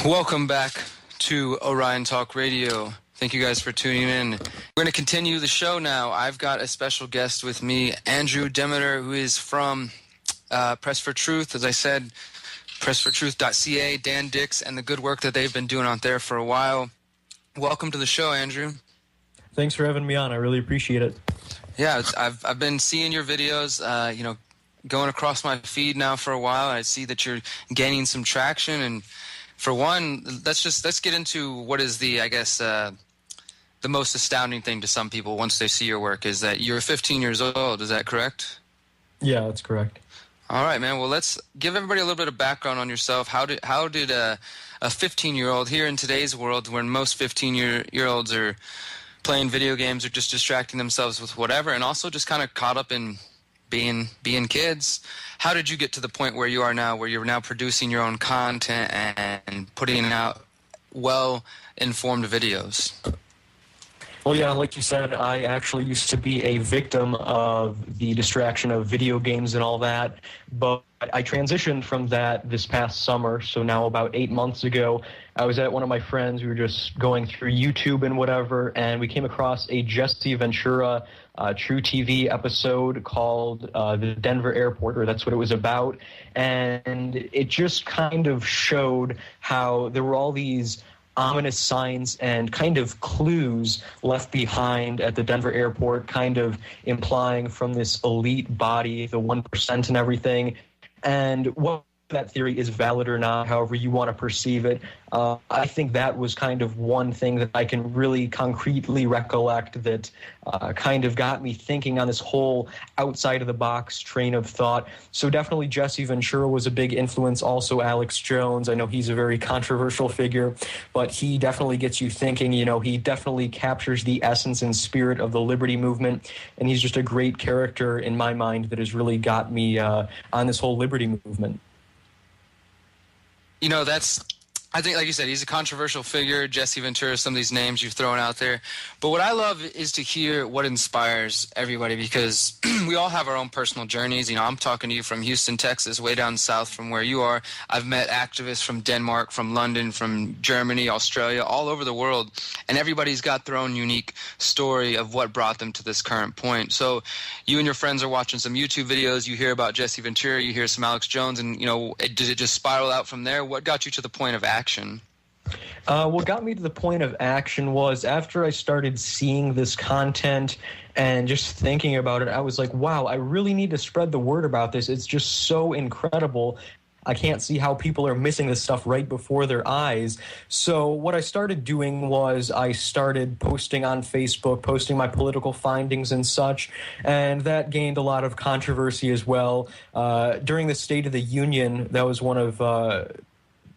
Welcome back to Orion Talk Radio. Thank you guys for tuning in. We're going to continue the show now. I've got a special guest with me, Andrew Demeter, who is from Press for Truth. As I said, pressfortruth.ca, Dan Dix, and the good work that they've been doing out there for a while. Welcome to the show, Andrew. Thanks for having me on. I really appreciate it. Yeah, I've been seeing your videos, going across my feed now for a while. I see that you're gaining some traction, and for one, let's get into what is the most astounding thing to some people once they see your work is that you're 15 years old. Is that correct? Yeah, that's correct. All right, man. Well, let's give everybody a little bit of background on yourself. How did a 15-year-old here in today's world, when most 15-year-olds are playing video games or just distracting themselves with whatever, and also just kind of caught up in being kids, how did you get to the point where you are now, where you're now producing your own content and putting out well-informed videos? Well, yeah, like you said, I actually used to be a victim of the distraction of video games and all that, but I transitioned from that this past summer. So now about 8 months ago, I was at one of my friends. We were just going through YouTube and whatever, and we came across a Jesse Ventura True TV episode called The Denver Airport, or that's what it was about. And it just kind of showed how there were all these ominous signs and kind of clues left behind at the Denver airport, kind of implying from this elite body, the 1% and everything. And what that theory is valid or not, however you want to perceive it, I think that was kind of one thing that I can really concretely recollect that kind of got me thinking on this whole outside-of-the-box train of thought. So definitely Jesse Ventura was a big influence, also Alex Jones. I know he's a very controversial figure, but he definitely gets you thinking. You know, he definitely captures the essence and spirit of the liberty movement, and he's just a great character in my mind that has really got me on this whole liberty movement. You know, I think, like you said, he's a controversial figure, Jesse Ventura, some of these names you've thrown out there. But what I love is to hear what inspires everybody, because we all have our own personal journeys. You know, I'm talking to you from Houston, Texas, way down south from where you are. I've met activists from Denmark, from London, from Germany, Australia, all over the world. And everybody's got their own unique story of what brought them to this current point. So you and your friends are watching some YouTube videos. You hear about Jesse Ventura. You hear some Alex Jones. And, you know, did it just spiral out from there? What got you to the point of action? What got me to the point of action was after I started seeing this content and just thinking about it, I was like, wow, I really need to spread the word about this. It's just so incredible. I can't see how people are missing this stuff right before their eyes. So what I started doing was I started posting on Facebook, posting my political findings and such, and that gained a lot of controversy as well. During the State of the Union, that was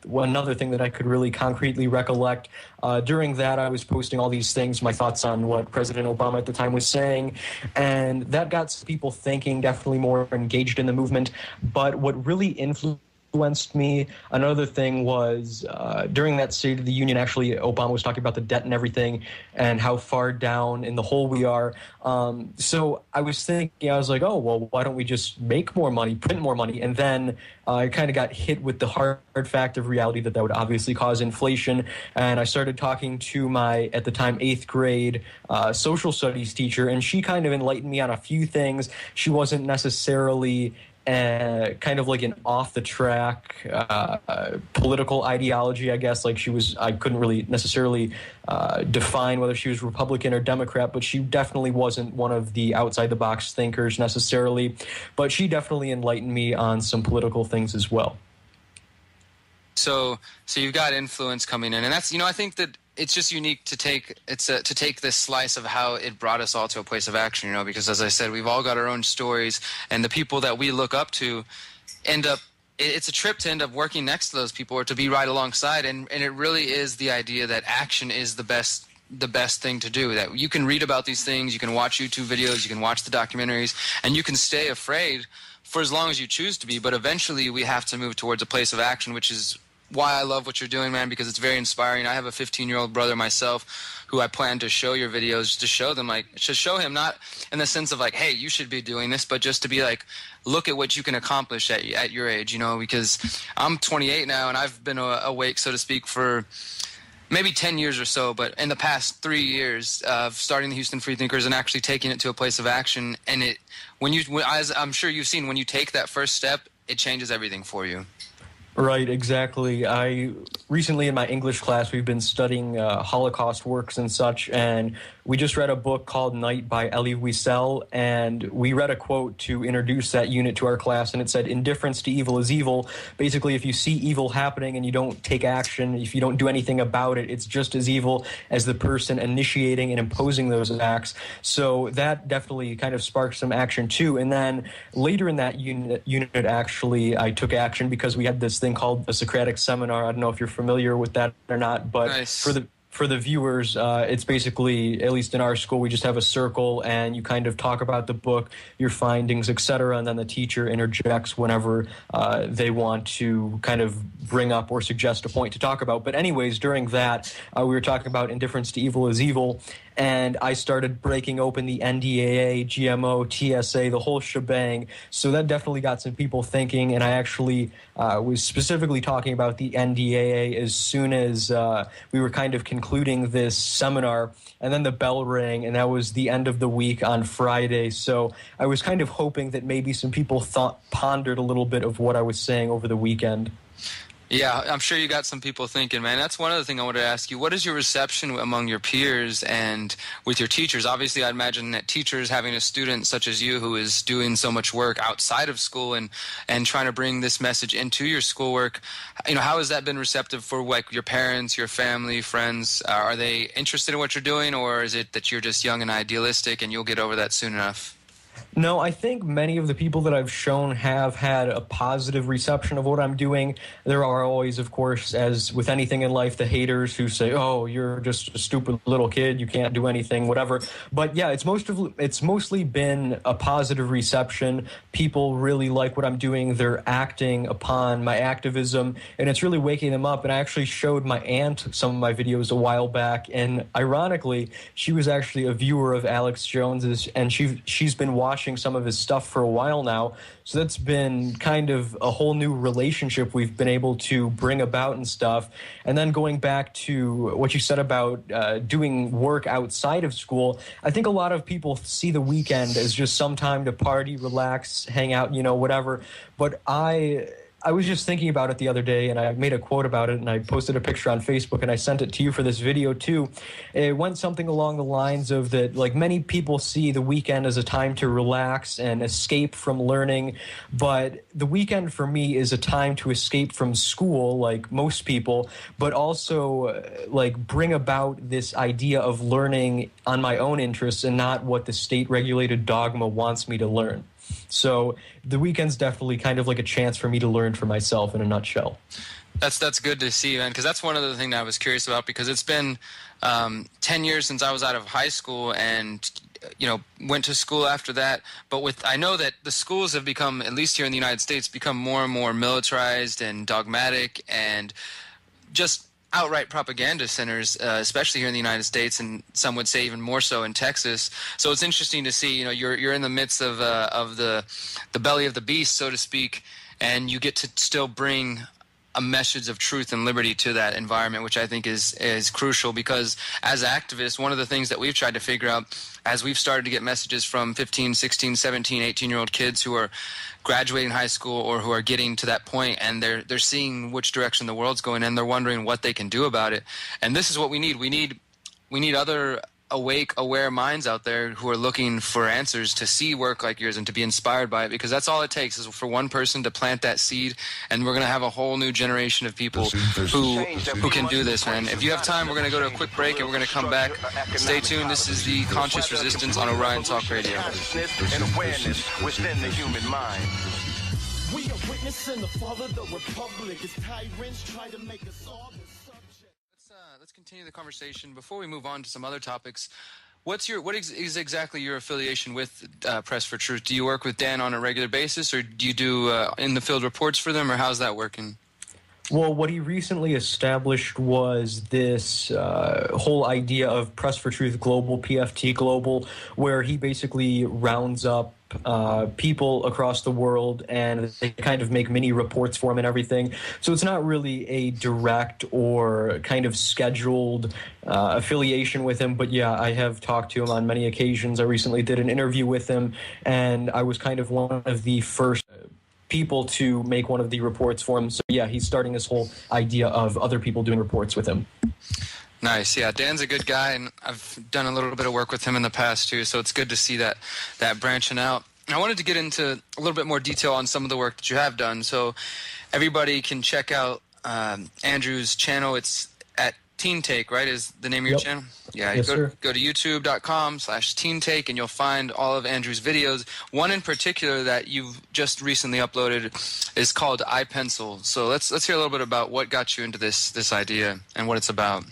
another thing that I could really concretely recollect. During that, I was posting all these things, my thoughts on what President Obama at the time was saying, and that got some people thinking, definitely more engaged in the movement. But what really influenced me, another thing was during that State of the Union, actually, Obama was talking about the debt and everything and how far down in the hole we are. So I was thinking, I was like, oh, well, why don't we just make more money, print more money? And then I kind of got hit with the hard fact of reality that would obviously cause inflation. And I started talking to my, at the time, 8th grade social studies teacher, and she kind of enlightened me on a few things. She wasn't necessarily kind of like an off-the-track political ideology, I guess. Like I couldn't really necessarily define whether she was Republican or Democrat, but she definitely wasn't one of the outside-the-box thinkers necessarily. But she definitely enlightened me on some political things as well. So you've got influence coming in, and that's, you know, I think that it's just unique to take this slice of how it brought us all to a place of action, you know, because as I said, we've all got our own stories, and the people that we look up to it's a trip to end up working next to those people or to be right alongside, and it really is the idea that action is the best thing to do, that you can read about these things, you can watch YouTube videos, you can watch the documentaries, and you can stay afraid for as long as you choose to be, but eventually we have to move towards a place of action, which is why I love what you're doing, man, because it's very inspiring. I have a 15-year-old brother myself who I plan to show your videos, to show them, like, to show him not in the sense of like, hey, you should be doing this, but just to be like, look at what you can accomplish at your age, you know, because I'm 28 now and I've been awake, so to speak, for maybe 10 years or so, but in the past 3 years of starting the Houston Freethinkers and actually taking it to a place of action, and as I'm sure you've seen, when you take that first step, it changes everything for you. Right, exactly. I recently in my English class, we've been studying Holocaust works and such, and we just read a book called Night by Elie Wiesel, and we read a quote to introduce that unit to our class, and it said, indifference to evil is evil. Basically, if you see evil happening and you don't take action, if you don't do anything about it, it's just as evil as the person initiating and imposing those acts. So that definitely kind of sparked some action too. And then later in that unit actually, I took action because we had this thing called a Socratic seminar. I don't know if you're familiar with that or not, but nice. For the viewers, it's basically, at least in our school, we just have a circle and you kind of talk about the book, your findings, etc., and then the teacher interjects whenever they want to kind of bring up or suggest a point to talk about. But anyways, during that, we were talking about indifference to evil is evil, and I started breaking open the NDAA, GMO, TSA, the whole shebang. So that definitely got some people thinking, and I actually was specifically talking about the NDAA as soon as we were kind of concluding this seminar, and then the bell rang, and that was the end of the week on Friday. So I was kind of hoping that maybe some people pondered a little bit of what I was saying over the weekend. Yeah, I'm sure you got some people thinking, man. That's one other thing I wanted to ask you. What is your reception among your peers and with your teachers? Obviously, I'd imagine that teachers having a student such as you who is doing so much work outside of school and trying to bring this message into your schoolwork, you know, how has that been receptive for like your parents, your family, friends? Are they interested in what you're doing, or is it that you're just young and idealistic and you'll get over that soon enough? No, I think many of the people that I've shown have had a positive reception of what I'm doing. There are always, of course, as with anything in life, the haters who say, oh, you're just a stupid little kid, you can't do anything, whatever. But yeah, it's mostly been a positive reception. People really like what I'm doing. They're acting upon my activism, and it's really waking them up. And I actually showed my aunt some of my videos a while back, and ironically, she was actually a viewer of Alex Jones's, and she's been watching some of his stuff for a while now. So that's been kind of a whole new relationship we've been able to bring about and stuff. And then going back to what you said about doing work outside of school, I think a lot of people see the weekend as just some time to party, relax, hang out, you know, whatever. But I was just thinking about it the other day, and I made a quote about it, and I posted a picture on Facebook, and I sent it to you for this video too. It went something along the lines of that, like, many people see the weekend as a time to relax and escape from learning, but the weekend for me is a time to escape from school, like most people, but also like bring about this idea of learning on my own interests and not what the state-regulated dogma wants me to learn. So the weekend's definitely kind of like a chance for me to learn for myself in a nutshell. That's good to see, man, because that's one other thing that I was curious about, because it's been 10 years since I was out of high school and, you know, went to school after that. But I know that the schools have become, at least here in the United States, become more and more militarized and dogmatic and just outright propaganda centers, especially here in the United States, and some would say even more so in Texas. So it's interesting to see, you know, you're in the midst of the belly of the beast, so to speak, and you get to still bring a message of truth and liberty to that environment, which I think is crucial, because as activists, one of the things that we've tried to figure out as we've started to get messages from 15, 16, 17, 18-year-old kids who are graduating high school or who are getting to that point, and they're seeing which direction the world's going, and they're wondering what they can do about it. And this is what we need. We need other awake, aware minds out there who are looking for answers to see work like yours and to be inspired by it, because that's all it takes is for one person to plant that seed, and we're going to have a whole new generation of people who can do this, man. If you have time, we're going to go to a quick break and we're going to come back. Stay tuned. This is the Conscious Resistance on Orion Talk Radio. And awareness within the human mind. We are witnessing the fall of the republic as tyrants try to make us all the subject. Let's continue the conversation. Before we move on to some other topics, what is exactly your affiliation with Press for Truth? Do you work with Dan on a regular basis, or do you do in the field reports for them, or how's that working? Well, what he recently established was this whole idea of Press for Truth Global, PFT Global, where he basically rounds up people across the world and they kind of make mini reports for him and everything. So it's not really a direct or kind of scheduled affiliation with him. But yeah, I have talked to him on many occasions. I recently did an interview with him, and I was kind of one of the first people to make one of the reports for him. So yeah, he's starting this whole idea of other people doing reports with him. Nice. Yeah, Dan's a good guy, and I've done a little bit of work with him in the past too, so it's good to see that branching out. I wanted to get into a little bit more detail on some of the work that you have done, so everybody can check out Andrew's channel. It's at Teen Take, right, is the name of your channel? Yeah, yes, go to youtube.com/Teen Take, and you'll find all of Andrew's videos. One in particular that you've just recently uploaded is called iPencil. So let's hear a little bit about what got you into this idea and what it's about.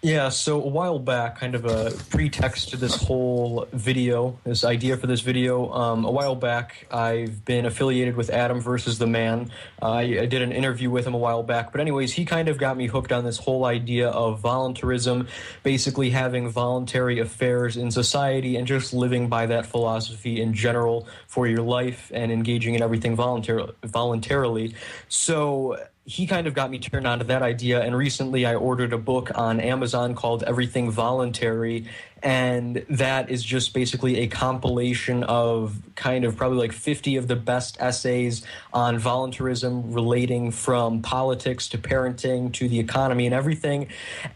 Yeah, so a while back, kind of a pretext to this whole video, this idea for this video, a while back, I've been affiliated with Adam versus the Man. I did an interview with him a while back, but anyways, he kind of got me hooked on this whole idea of voluntarism, basically having voluntary affairs in society and just living by that philosophy in general for your life and engaging in everything voluntarily. So he kind of got me turned on to that idea, and recently I ordered a book on Amazon called Everything Voluntary, and that is just basically a compilation of kind of probably like 50 of the best essays on voluntarism relating from politics to parenting to the economy and everything.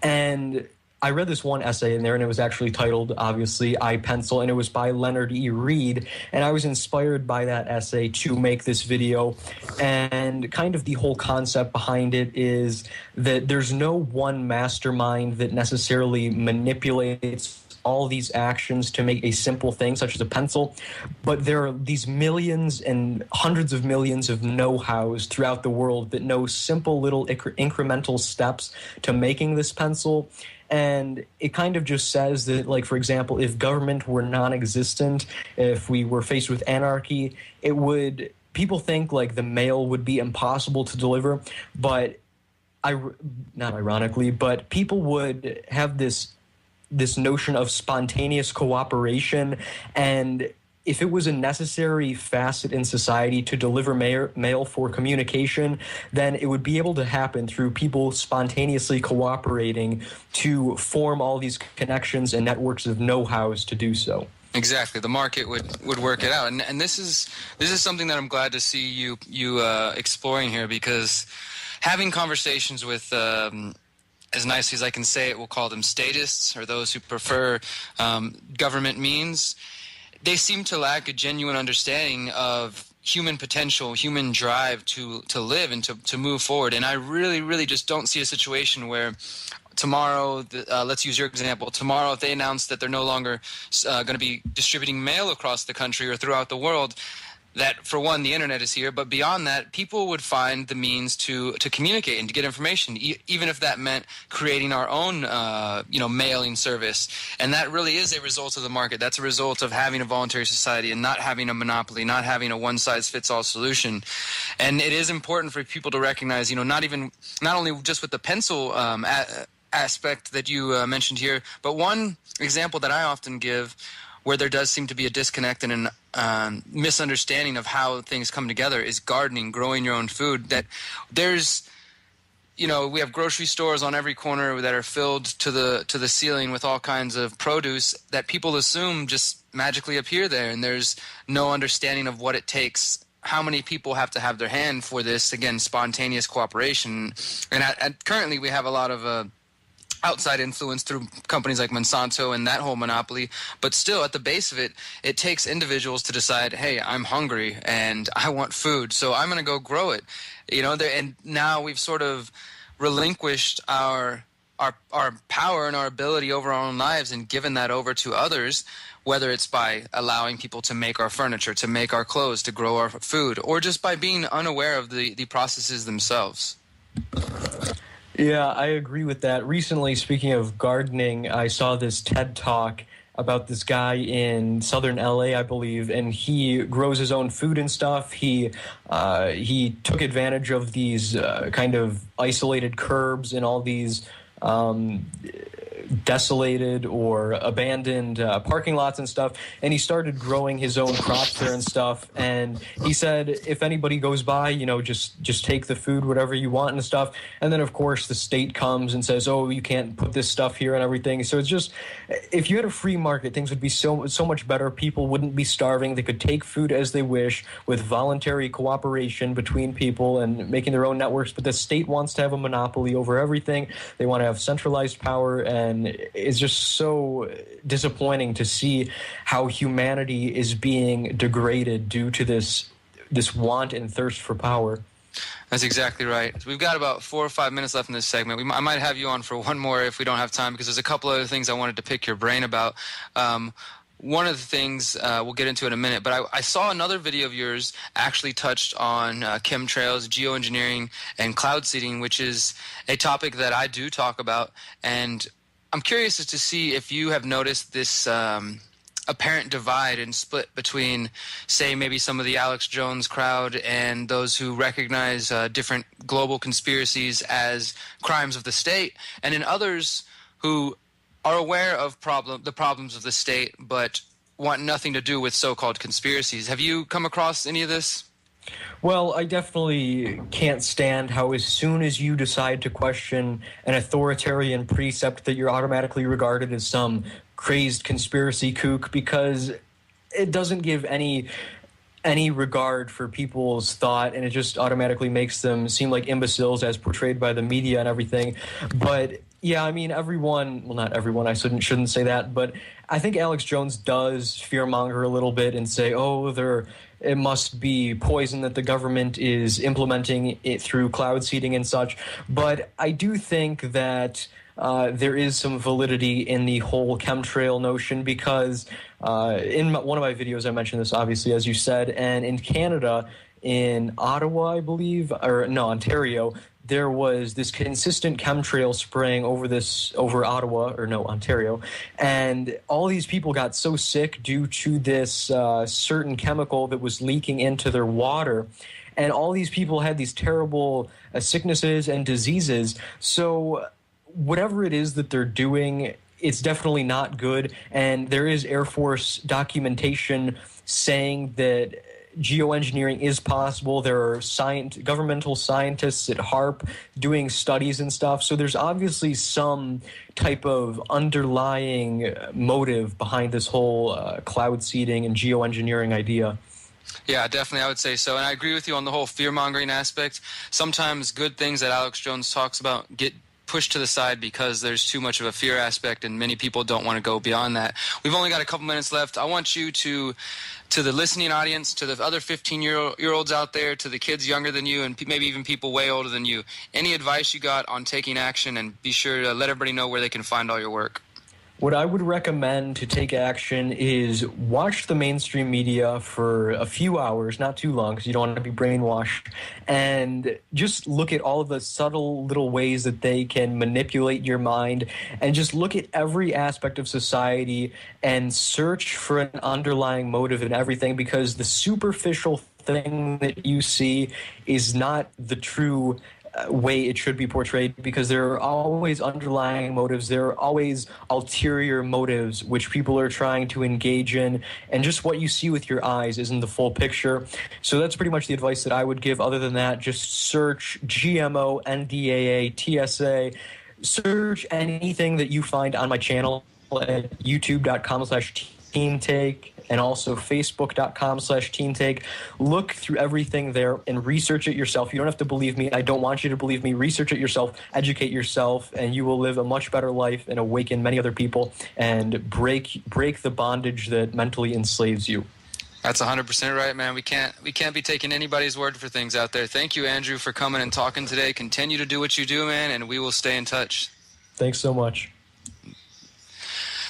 And I read this one essay in there, and it was actually titled, obviously, iPencil, and it was by Leonard E. Reed, and I was inspired by that essay to make this video. And kind of the whole concept behind it is that there's no one mastermind that necessarily manipulates all these actions to make a simple thing such as a pencil, but there are these millions and hundreds of millions of know-hows throughout the world that know simple little incremental steps to making this pencil. And it kind of just says that, like, for example, if government were non-existent, if we were faced with anarchy, it would, people think like the mail would be impossible to deliver, but not ironically, but people would have this notion of spontaneous cooperation, and if it was a necessary facet in society to deliver mail for communication, then it would be able to happen through people spontaneously cooperating to form all these connections and networks of know-hows to do so. Exactly, the market would work it out, and this is something that I'm glad to see you exploring here, because having conversations with as nicely as I can say it, we'll call them statists, or those who prefer government means, they seem to lack a genuine understanding of human potential, human drive to live and to move forward. And I really, really just don't see a situation where tomorrow, let's use your example, tomorrow if they announce that they're no longer going to be distributing mail across the country or throughout the world, that, for one, the internet is here, but beyond that, people would find the means to communicate and to get information, even if that meant creating our own, mailing service. And that really is a result of the market. That's a result of having a voluntary society and not having a monopoly, not having a one-size-fits-all solution. And it is important for people to recognize, not only just with the pencil aspect that you mentioned here, but one example that I often give where there does seem to be a disconnect and an misunderstanding of how things come together is gardening, growing your own food. That there's, we have grocery stores on every corner that are filled to the ceiling with all kinds of produce that people assume just magically appear there, and there's no understanding of what it takes. How many people have to have their hand for this, again, spontaneous cooperation. And currently we have a lot of outside influence through companies like Monsanto and that whole monopoly, but still at the base of it, it takes individuals to decide, hey, I'm hungry and I want food, so I'm going to go grow it. And now we've sort of relinquished our power and our ability over our own lives and given that over to others, whether it's by allowing people to make our furniture, to make our clothes, to grow our food, or just by being unaware of the processes themselves. Yeah, I agree with that. Recently, speaking of gardening, I saw this TED Talk about this guy in southern LA, I believe, and he grows his own food and stuff. He took advantage of these kind of isolated curbs and all these desolated or abandoned parking lots and stuff, and he started growing his own crops there and stuff. And he said, if anybody goes by, just take the food, whatever you want and stuff. And then of course the state comes and says, oh, you can't put this stuff here and everything. So it's just, if you had a free market, things would be so much better. People wouldn't be starving. They could take food as they wish with voluntary cooperation between people and making their own networks. But the state wants to have a monopoly over everything. They want to have centralized power, and it's just so disappointing to see how humanity is being degraded due to this want and thirst for power. That's exactly right. We've got about 4 or 5 minutes left in this segment. I might have you on for one more if we don't have time, because there's a couple other things I wanted to pick your brain about. One of the things we'll get into in a minute, but I saw another video of yours actually touched on chemtrails, geoengineering, and cloud seeding, which is a topic that I do talk about. And I'm curious as to see if you have noticed this apparent divide and split between, say, maybe some of the Alex Jones crowd and those who recognize different global conspiracies as crimes of the state, and in others who are aware of the problems of the state but want nothing to do with so-called conspiracies. Have you come across any of this? Well, I definitely can't stand how as soon as you decide to question an authoritarian precept that you're automatically regarded as some crazed conspiracy kook, because it doesn't give any regard for people's thought, and it just automatically makes them seem like imbeciles as portrayed by the media and everything. But yeah, I mean, not everyone, I shouldn't say that, but I think Alex Jones does fearmonger a little bit and say, oh, it must be poison that the government is implementing it through cloud seeding and such. But I do think that there is some validity in the whole chemtrail notion, because in one of my videos I mentioned this, obviously, as you said, and in Canada, in Ottawa, I believe, Ontario, there was this consistent chemtrail spraying Ontario, and all these people got so sick due to this certain chemical that was leaking into their water, and all these people had these terrible sicknesses and diseases. So whatever it is that they're doing, it's definitely not good, and there is Air Force documentation saying that geoengineering is possible. There are governmental scientists at HARP doing studies and stuff. So there's obviously some type of underlying motive behind this whole cloud seeding and geoengineering idea. Yeah, definitely, I would say so. And I agree with you on the whole fear-mongering aspect. Sometimes good things that Alex Jones talks about get pushed to the side because there's too much of a fear aspect, and many people don't want to go beyond that. We've only got a couple minutes left. I want you to the listening audience, to the other 15-year-olds out there, to the kids younger than you, and maybe even people way older than you, any advice you got on taking action, and be sure to let everybody know where they can find all your work. What I would recommend to take action is watch the mainstream media for a few hours, not too long, because you don't want to be brainwashed, and just look at all of the subtle little ways that they can manipulate your mind, and just look at every aspect of society and search for an underlying motive in everything, because the superficial thing that you see is not the true way it should be portrayed, because there are always underlying motives. There are always ulterior motives which people are trying to engage in, and just what you see with your eyes isn't the full picture. So that's pretty much the advice that I would give. Other than that, just search GMO, NDAA, TSA, search anything that you find on my channel at youtube.com/teamtake and also facebook.com/teamtake. Look through everything there and research it yourself. You don't have to believe me. I don't want you to believe me. Research it yourself, educate yourself, and you will live a much better life and awaken many other people and break the bondage that mentally enslaves you. That's 100% right, man. We can't be taking anybody's word for things out there. Thank you, Andrew, for coming and talking today. Continue to do what you do, man, and we will stay in touch. Thanks so much.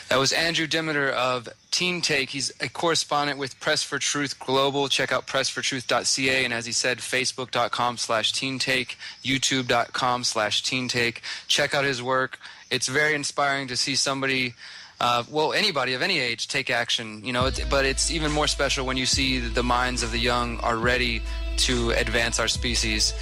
That was Andrew Demeter of Team Take. He's a correspondent with Press for Truth Global. Check out pressfortruth.ca, and as he said, facebook.com/teamtake, youtube.com/teamtake. Check out his work. It's very inspiring to see somebody well, anybody of any age take action, you know, but it's even more special when you see the minds of the young are ready to advance our species.